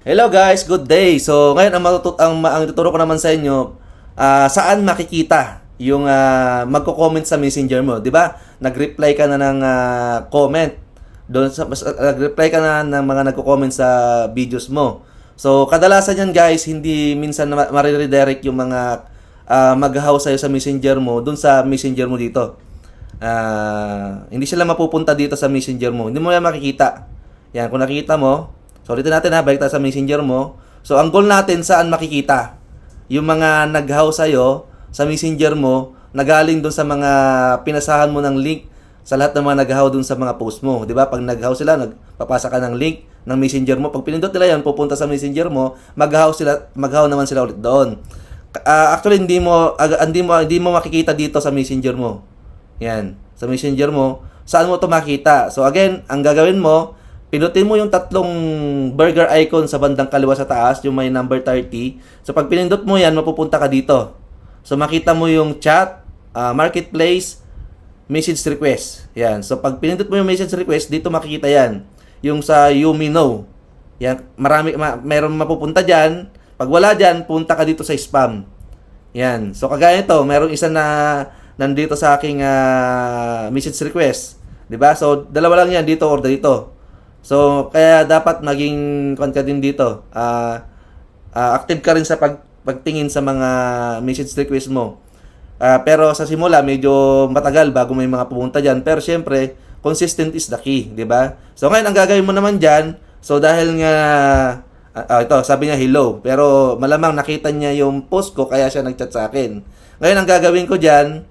Hello guys, good day. So ngayon ang tuturo ko naman sa inyo, saan makikita yung magko-comment sa Messenger mo, 'di ba? Nag-reply ka na ng comment. Nag-reply ka na ng mga nagko-comment sa videos mo. So kadalasan yan guys, hindi minsan ma-redirect yung mga maghahaw sa'yo sa Messenger mo dun sa Messenger mo dito. Hindi sila mapupunta dito sa Messenger mo. Hindi mo yan makikita. Yan, kung nakikita mo, so ulitin natin balik tayo sa Messenger mo. So ang goal natin saan makikita? Yung mga naghaw sa'yo sa Messenger mo, nagaling doon sa mga pinasahan mo ng link sa lahat ng mga naghaw doon sa mga post mo. 'Di ba? Pag naghaw sila, nagpapasa ka ng link ng Messenger mo. Pag pinindot nila 'yan, pupunta sa Messenger mo, maghaw naman sila ulit doon. Actually hindi mo makikita dito sa Messenger mo. Yan, sa Messenger mo, saan mo 'to makita? So again, ang gagawin mo, pinutin mo yung tatlong burger icon sa bandang kaliwa sa taas, yung may number 30. So pag pinindot mo yan, mapupunta ka dito. So makita mo yung chat, marketplace, message request. Yan. So pag pinindot mo yung message request, dito makikita yan. Yung sa You Me Know. Yan. Meron mapupunta dyan. Pag wala dyan, punta ka dito sa spam. Yan. So kagaya nito, merong isa na nandito sa aking message request. 'Di ba? So dalawa lang yan, dito or dito. So, kaya dapat maging ka din dito. Active ka rin sa pagtingin sa mga message request mo. Pero sa simula, medyo matagal bago may mga pumunta dyan. Pero syempre, consistent is the key, di ba? So, ngayon, ang gagawin mo naman dyan, so dahil nga, ito, sabi niya hello. Pero malamang nakita niya yung post ko, kaya siya nag-chat sa akin. Ngayon, ang gagawin ko dyan,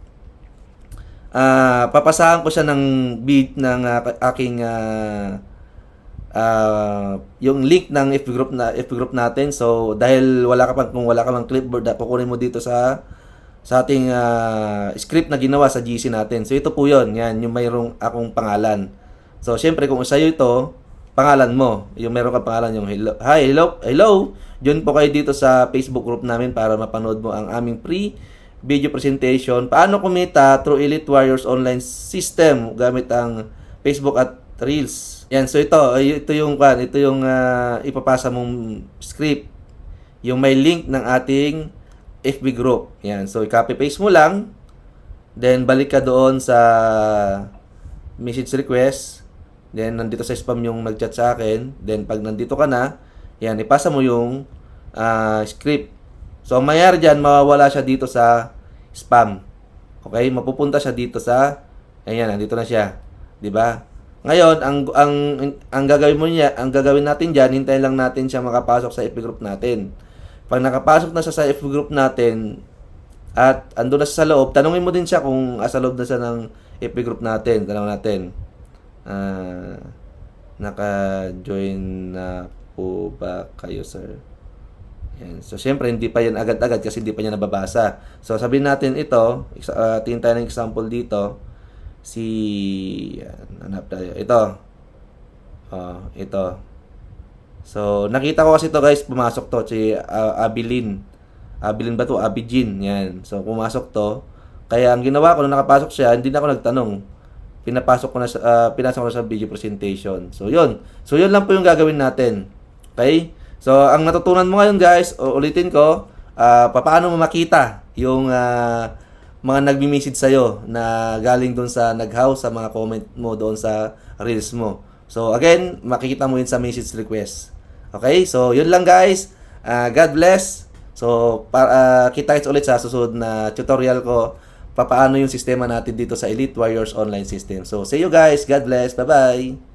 papasahan ko siya ng beat ng aking yung link ng FB group natin. So dahil kung wala ka pang clipboard, kukunin mo dito sa ating script na ginawa sa GC natin. So ito po 'yon. Yan yung mayroong akong pangalan. So syempre kung sa iyo ito, pangalan mo, yung meron kang pangalan yung hello. Hi, hello. Join po kayo dito sa Facebook group namin para mapanood mo ang aming free video presentation. Paano kumita through Elite Warriors online system gamit ang Facebook at Reels. Yan, so ito yung ipapasa mong script. Yung may link ng ating FB group. Yan, so i-copy paste mo lang. Then balik ka doon sa message request. Then nandito sa spam yung nag-chat sa akin. Then pag nandito ka na, yan, ipasa mo yung script. So ang mayroon diyan, mawawala siya dito sa spam. Okay? Mapupunta siya dito sa nandito na siya. 'Di ba? Ngayon, ang gagawin natin diyan, hintayin lang natin siya makapasok sa FB group natin. Pag nakapasok na siya sa FB group natin at ando na siya sa loob, tanungin mo din siya kung asa loob na siya ng FB group natin. Tanong natin. Naka-join na po ba kayo, sir? Yan. So, syempre, hindi pa yan agad-agad kasi hindi pa niya nababasa. So, sabihin natin ito, tingin tayo ng example dito. Hanap tayo. Ito. So, nakita ko kasi ito guys, pumasok to. Si Abilin. Abilin ba to? Abijin. Yan. So, pumasok to. Kaya ang ginawa ko, nung nakapasok siya, hindi na ako nagtanong. Pinasok ko na sa video presentation. So, yun. So, yun lang po yung gagawin natin. Okay? So, ang natutunan mo ngayon guys, ulitin ko, paano mo makita yung mga nagmi-message sa'yo na galing doon sa naghaw sa mga comment mo doon sa reels mo. So again, makikita mo yun sa message request. Okay? So yun lang guys. God bless. So kita-kits ulit sa susunod na tutorial ko paano yung sistema natin dito sa Elite Warriors online system. So see you guys. God bless. Bye-bye.